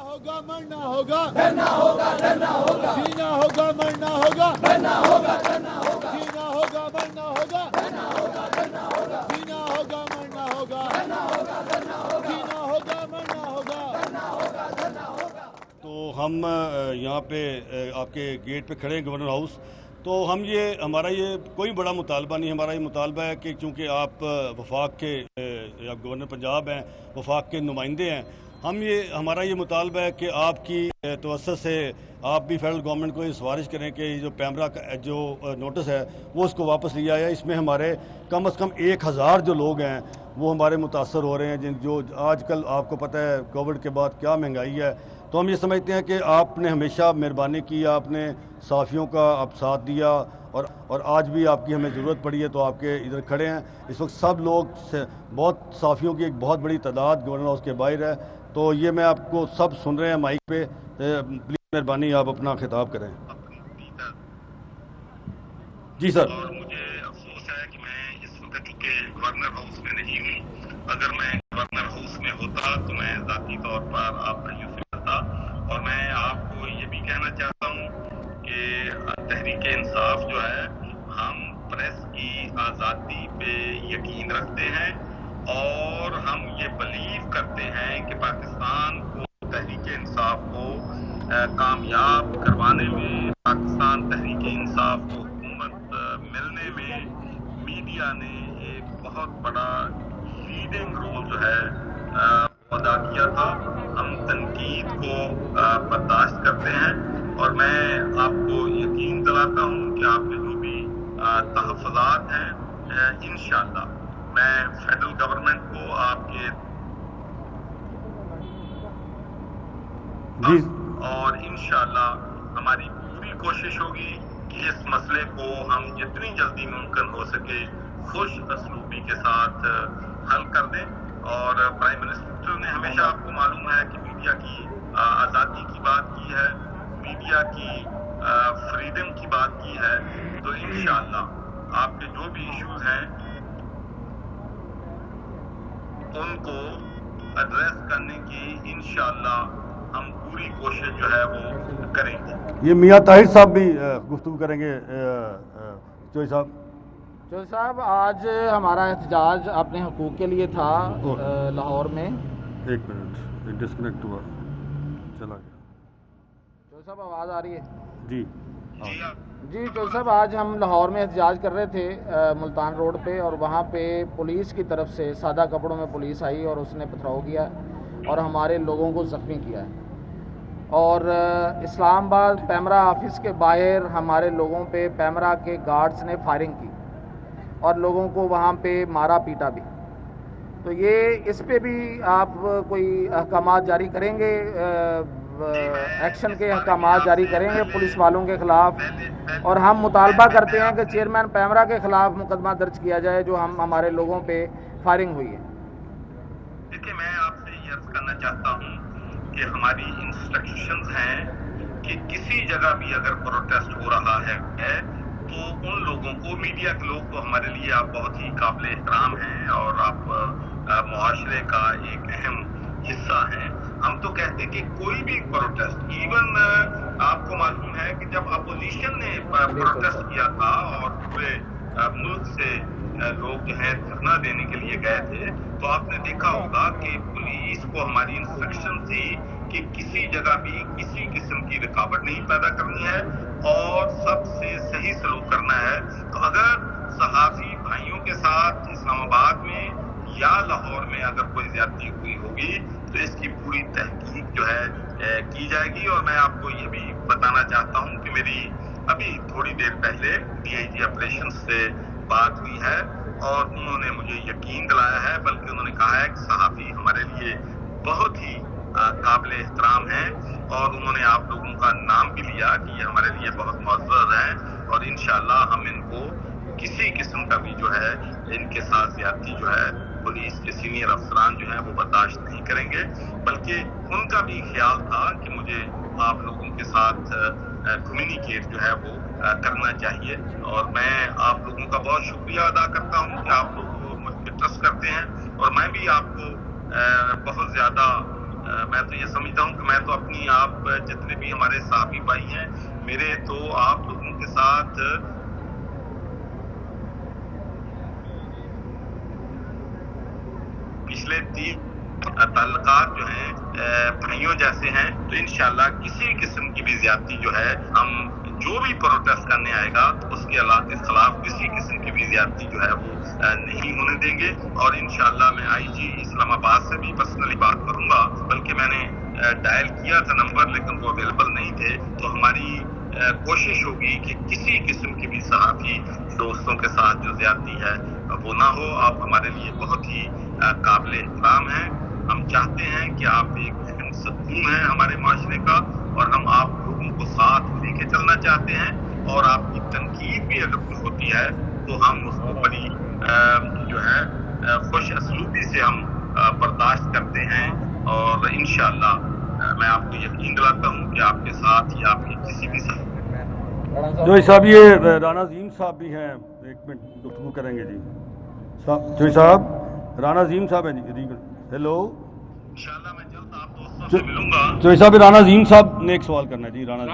होगा मरना होगा, डरना होगा डरना होगा, जीना होगा मरना होगा, डरना होगा डरना होगा, जीना होगा मरना होगा, डरना होगा डरना होगा, जीना होगा मरना होगा, डरना होगा डरना होगा, जीना होगा मरना होगा, डरना होगा डरना होगा। तो हम यहाँ पे आपके गेट पे खड़े हैं गवर्नर हाउस। तो हम ये हमारा ये कोई बड़ा मुतालबा नहीं, हमारा ये मुतालबा है कि चूँकि आप वफाक के आप गवर्नर पंजाब हैं, वफाक के नुमाइंदे हैं, हमारा ये मुतालबा है कि आपकी तवज्जो से आप भी फेडरल गवर्नमेंट को ये सिफारिश करें कि जो पैमरा का जो नोटिस है वो उसको वापस लिया जाए। इसमें हमारे कम से कम 1000 जो लोग हैं वो हमारे मुतासर हो रहे हैं, जो आजकल आपको पता है कोविड के बाद क्या महंगाई है। तो हम ये समझते हैं कि आपने हमेशा मेहरबानी की, आपने सहाफ़ियों का आप साथ दिया और आज भी आपकी हमें ज़रूरत पड़ी है तो आपके इधर खड़े हैं। इस वक्त सब लोग बहुत सहाफ़ियों की एक बहुत बड़ी तादाद गवर्नर हाउस के बाहर है। तो ये मैं आपको सब सुन रहे हैं माइक पे, प्लीज़ मेहरबानी आप अपना खिताब करें। जी सर। और मुझे अफसोस है कि मैं इस वक्त चूँकि गवर्नर हाउस में नहीं हूँ, अगर मैं गवर्नर हाउस में होता तो मैं ज़ाती तौर पर आप भाइयों से मिलता। और मैं आपको ये भी कहना चाहता हूँ कि तहरीक इंसाफ जो है, हम प्रेस की आज़ादी पे यकीन रखते हैं और हम ये बिलीव करते हैं कि पाकिस्तान को तहरीक इंसाफ को कामयाब करवाने में, पाकिस्तान तहरीक इंसाफ को हुकूमत मिलने में मीडिया ने एक बहुत बड़ा लीडिंग रोल जो है अदा किया था। हम तनकीद को बर्दाश्त करते हैं और मैं आपको यकीन दिलाता हूँ कि आपके जो भी तहफ़्फ़ुज़ात हैं, इंशाअल्लाह मैं फेडरल गवर्नमेंट को आपके और इंशाअल्लाह हमारी पूरी कोशिश होगी कि इस मसले को हम जितनी जल्दी मुमकिन हो सके खुश असलूबी के साथ हल कर दें। और प्राइम मिनिस्टर ने हमेशा, आपको मालूम है कि मीडिया की आज़ादी की बात की है, मीडिया की फ्रीडम की बात की है। तो इंशाअल्लाह आपके जो भी इश्यूज हैं उनको एड्रेस करने की इंशाअल्लाह हम पूरी कोशिश जो है वो करेंगे। ये मियां ताहिर साहब भी गुफ्तगू करेंगे। चौधरी साहब, आज हमारा एहतजाज अपने हकूक़ के लिए था लाहौर में। एक मिनट, डिस्कनेक्ट हुआ, चला गया। चौधरी साहब आवाज़ आ रही है? जी जी चौधरी साहब, आज हम लाहौर में एहतजाज कर रहे थे मुल्तान रोड पे, और वहाँ पे पुलिस की तरफ से सादा कपड़ों में पुलिस आई और उसने पथराव किया और हमारे लोगों को ज़ख्मी किया है। और इस्लामाबाद पैमरा ऑफिस के बाहर हमारे लोगों पे पैमरा के गार्ड्स ने फायरिंग की और लोगों को वहाँ पे मारा पीटा भी। तो ये इस पे भी आप कोई अहकामात जारी करेंगे, एक्शन के अहकामात जारी करेंगे पुलिस वालों के ख़िलाफ़? और हम मुतालबा करते हैं कि चेयरमैन पैमरा के ख़िलाफ़ मुकदमा दर्ज किया जाए जो हमारे लोगों पे फायरिंग हुई है। देखिए, मैं आपसे ये अर्ज करना चाहता हूँ कि हमारी इंस्ट्रक्शंस हैं कि किसी जगह भी अगर प्रोटेस्ट हो रहा है तो उन लोगों को, मीडिया के लोग तो हमारे लिए आप बहुत ही काबिल एहतराम हैं और आप मुआशरे का एक अहम हिस्सा हैं। हम तो कहते हैं कि कोई भी प्रोटेस्ट, इवन आपको मालूम है कि जब अपोजिशन ने प्रोटेस्ट किया था और पूरे मुल्क से लोग जो है धरना देने के लिए गए थे, तो आपने देखा होगा कि पुलिस को हमारी इंस्ट्रक्शन थी कि किसी जगह भी किसी किस्म की रुकावट नहीं पैदा करनी है और सबसे सही सलूक करना है। तो अगर सहाफ़ी भाइयों के साथ इस्लामाबाद में या लाहौर में अगर कोई ज्यादती हुई होगी तो इसकी पूरी तहकीक जो है की जाएगी। और मैं आपको ये भी बताना चाहता हूँ कि मेरी अभी थोड़ी देर पहले DIG ऑपरेशन से बात हुई है और उन्होंने मुझे यकीन दिलाया है, बल्कि उन्होंने कहा है कि सहाफ़ी हमारे लिए बहुत ही काबिल एहतराम है और उन्होंने आप लोगों का नाम भी लिया कि ये हमारे लिए बहुत मुअज़्ज़ज़ हैं और इंशाअल्लाह हम इनको किसी किस्म का भी जो है इनके साथ ज्यादती जो है पुलिस के सीनियर अफसरान जो है वो बर्दाश्त नहीं करेंगे। बल्कि उनका भी ख्याल था कि मुझे आप लोगों के साथ कम्युनिकेट जो है वो करना चाहिए और मैं आप लोगों का बहुत शुक्रिया अदा करता हूँ कि आप लोग मुझ पर ट्रस्ट करते हैं और मैं भी आपको बहुत ज़्यादा मैं तो ये समझता हूँ कि मैं तो अपनी आप जितने भी हमारे सहाफी भाई हैं मेरे, तो आप लोगों के साथ पिछले 3 ताल्लुकात जो हैं भाइयों जैसे हैं, तो इंशाल्लाह किसी किस्म की भी ज्यादती जो है, हम जो भी प्रोटेस्ट करने आएगा उसके खिलाफ किसी किस्म की भी ज्यादती जो है वो नहीं होने देंगे। और इंशाल्लाह मैं आईजी इस्लामाबाद से भी पर्सनली बात करूंगा, बल्कि मैंने डायल किया था नंबर लेकिन वो अवेलेबल नहीं थे। तो हमारी कोशिश होगी कि किसी किस्म की भी सहाफी दोस्तों के साथ जो ज्यादती है वो ना हो। आप हमारे लिए बहुत ही काबिल एहतराम हैं। हम चाहते हैं कि आप एक सतून हैं हमारे माशरे का, और हम आप लोगों को साथ लेके चलना चाहते हैं। और आपकी तनकीद भी अगर कुछ होती है तो हम उसको बड़ी जो है खुश असलूबी से हम बर्दाश्त करते हैं। और इंशाअल्लाह मैं आपको यकीन दिलाता हूँ कि आपके साथ या आपके किसी भी जो साहब ये राना अजीम साहब भी हैं, एक मिनट गुफ्तगू करेंगे जी। जो साहब राना अजीम साहब हैं जी, हेलो। इंशाअल्लाह मैं जल्द आप दोस्तों से मिलूंगा। जो साहब राना अजीम साहब ने एक सवाल करना है जी। राना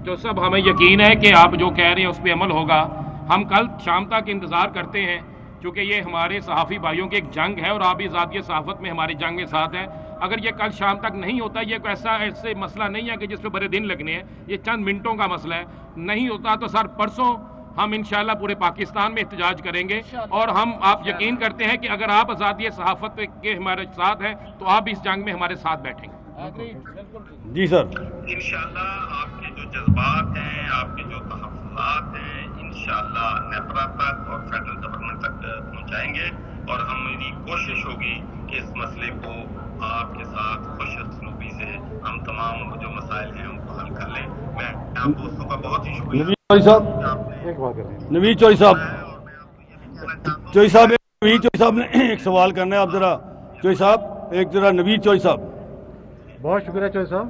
जो साहब हमें यकीन है कि आप जो कह रहे हैं उस पर अमल होगा। हम कल शाम तक इंतज़ार करते हैं, क्योंकि ये हमारे सहाफ़ी भाइयों की एक जंग है और आप भी ज़ाती सहाफ़त में हमारी जंग में साथ हैं। अगर ये कल शाम तक नहीं होता, ये ऐसे मसला नहीं है कि जिस पे बड़े दिन लगने हैं, ये चंद मिनटों का मसला है। नहीं होता तो सर परसों हम इंशाल्लाह पूरे पाकिस्तान में एहतजाज करेंगे। और हम आप यकीन करते हैं कि अगर आप आज़ादी सहाफ़त के हमारे साथ हैं तो आप इस जंग में हमारे साथ बैठेंगे। जी सर, इंशाल्लाह आपके जो जज्बात हैं, आपके जो तहफ़्फ़ुज़ात हैं, इंशाल्लाह नेपरा तक और फेडरल गवर्नमेंट तक पहुंचाएंगे। और हमारी कोशिश होगी कि इस मसले को आपके साथ खुश असलूबी से हम तमाम जो मसाइल हैं उनको हल कर लें। मैं आप दोस्तों का बहुत ही शुक्रिया। नवीद साहब चौधरी साहब नवीद चौधरी साहब ने एक सवाल करना है। आप जरा चौधरी साहब, एक जरा नवीद चौधरी साहब। बहुत शुक्रिया चौधरी साहब,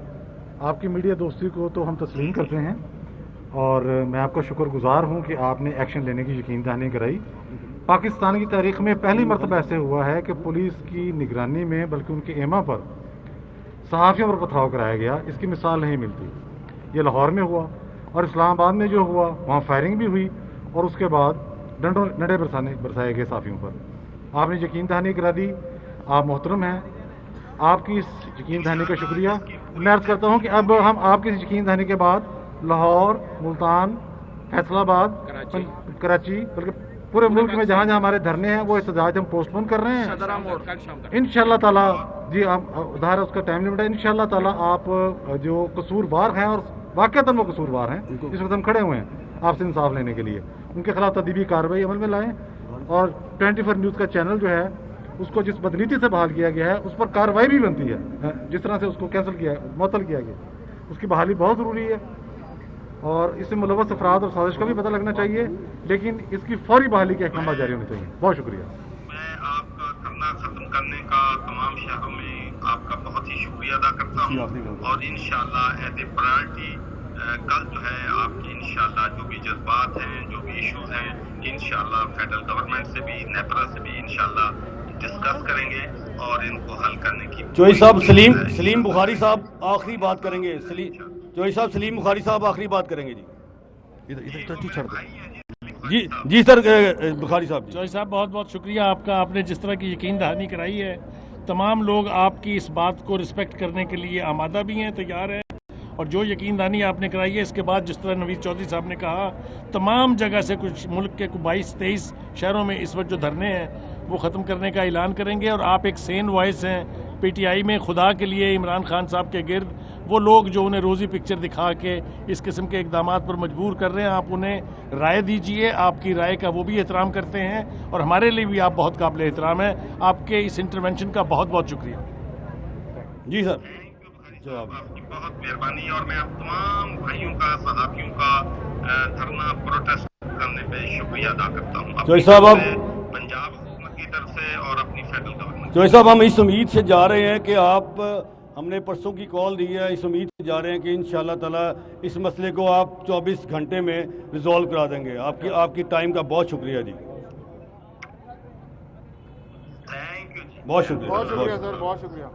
आपकी मीडिया दोस्ती को तो हम तस्लीम करते हैं और मैं आपका शुक्रगुजार हूं कि आपने एक्शन लेने की यकीन दहानी कराई। पाकिस्तान की तारीख में पहली मरतबा ऐसे हुआ है कि पुलिस की निगरानी में बल्कि उनके एमा पर सहाफ़ियों पर पथराव कराया गया। इसकी मिसाल नहीं मिलती। ये लाहौर में हुआ और इस्लामाबाद में जो हुआ वहाँ फायरिंग भी हुई और उसके बाद डंडे बरसाए गए सहाफ़ियों पर। आपने यकीन दहानी करा दी, आप मोहतरम हैं। आपकी इस यकीन दहानी का शुक्रिया। मैं अर्ज़ करता हूँ कि अब हम आपकी इस यकीन दहानी के बाद लाहौर, मुल्तान, फैसलाबाद, कराची बल्कि पूरे मुल्क में जहाँ जहाँ हमारे धरने हैं वो एहतजाज हम पोस्टपोन कर रहे हैं। इंशाअल्लाह ताला जी आप उधार उसका टाइम लिमिट है। इंशाअल्लाह ताला आप जो कसूरवार हैं और वाक़तन वो कसूरवार हैं, इस वक्त हम खड़े हुए हैं आपसे इंसाफ लेने के लिए, उनके खिलाफ तदीबी कार्रवाई अमल में लाएँ। और 24 न्यूज़ का चैनल जो है उसको जिस बदनीति से बहाल किया गया है उस पर कार्रवाई भी बनती है। जिस तरह से उसको कैंसिल किया मुअत्तल किया गया, उसकी बहाली बहुत ज़रूरी है। और इससे मुलव्वस अफराद और साजिश का भी पता लगना चाहिए, लेकिन इसकी फौरी बहाली के अहकाम जारी होने चाहिए। बहुत शुक्रिया। मैं आपका धरना खत्म करने का तमाम शहरों में आपका बहुत ही शुक्रिया अदा करता हूँ। और इंशाअल्लाह एज ए प्रायोरिटी कल जो है आपकी इंशाअल्लाह जो भी जज्बात हैं, जो भी इश्यूज हैं, इंशाअल्लाह फेडरल गवर्नमेंट से भी नेपरा से भी इंशाअल्लाह डिस्कस करेंगे और इनको हल करने की। चौधरी साहब सलीम बुखारी साहब आखिरी बात करेंगे। चौधरी साहब सलीम बुखारी साहब आखिरी बात करेंगे जी। इधर छोड़ दो जी सर बुखारी साहब। चौधरी साहब बहुत बहुत शुक्रिया आपका, आपने जिस तरह की यकीन दहानी कराई है। तमाम लोग आपकी इस बात को रिस्पेक्ट करने के लिए आमादा भी हैं, तैयार हैं। और जो यकीन दहानी आपने कराई है, इसके बाद जिस तरह नवीद चौधरी साहब ने कहा, तमाम जगह से कुछ मुल्क के 22-23 शहरों में इस वक्त जो धरने हैं वो ख़त्म करने का ऐलान करेंगे। और आप एक सेन वॉइस हैं पीटीआई में, खुदा के लिए इमरान खान साहब के गिर्द वो लोग जो उन्हें रोज़ी पिक्चर दिखा के इस किस्म के इक़दाम पर मजबूर कर रहे हैं, आप उन्हें राय दीजिए। आपकी राय का वो भी एहतराम करते हैं और हमारे लिए भी आप बहुत काबिल एहतराम हैं। आपके इस इंटरवेंशन का बहुत बहुत शुक्रिया। जी सर, आपकी बहुत मेहरबानी। और मैं आप तमाम भाइयों का, सहाफियों का धरना प्रोटेस्ट करने पे शुक्रिया अदा करता हूँ चौधरी साहब। आप पंजाब हुकूमत की तरफ से और अपनी फेडरल गवर्नमेंट। चौधरी साहब हम इस उम्मीद से जा रहे हैं कि आप, हमने परसों की कॉल दी है, इस उम्मीद से जा रहे हैं कि इंशाअल्लाह ताला इस मसले को आप 24 घंटे में रिजॉल्व करा देंगे। आपकी टाइम का बहुत शुक्रिया जी। थैंक यू जी। बहुत शुक्रिया सर, बहुत शुक्रिया।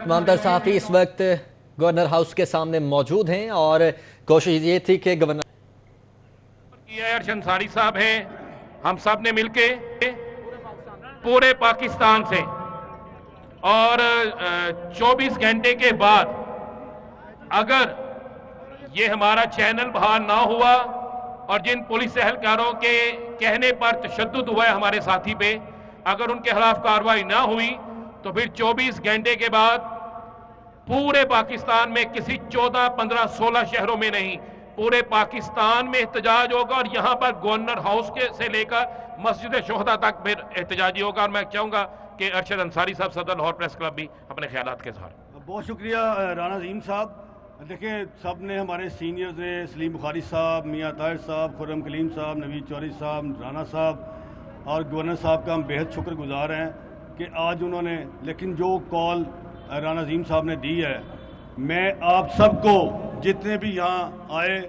تمام تر صحافی اس وقت گورنر ہاؤس کے سامنے موجود ہیں اور کوشش یہ تھی کہ گورنر ارشد انصاری صاحب ہیں، ہم سب نے مل کے پورے پاکستان سے اور 24 گھنٹے کے بعد اگر یہ ہمارا چینل بحال نہ ہوا اور جن پولیس اہلکاروں کے کہنے پر تشدد ہوا ہے ہمارے ساتھی پہ، اگر ان کے خلاف کارروائی نہ ہوئی تو پھر 24 گھنٹے کے بعد پورے پاکستان میں کسی 14 15 16 شہروں میں نہیں، پورے پاکستان میں احتجاج ہوگا اور یہاں پر گورنر ہاؤس سے لے کر مسجد شہداء تک پھر احتجاجی ہوگا. اور میں چاہوں گا کہ ارشد انصاری صاحب صدر لاہور پریس کلب بھی اپنے خیالات کے ساتھ. بہت شکریہ رانا عظیم صاحب. دیکھیں سب نے ہمارے سینئرز نے سلیم بخاری صاحب، میاں طاہر صاحب، خرم کلیم صاحب، نوید چودھری صاحب، رانا صاحب اور گورنر صاحب کا ہم بہت شکر گزار ہیں کہ آج انہوں نے لیکن جو کال رانا عظیم صاحب نے دی ہے، میں آپ سب کو جتنے بھی یہاں آئے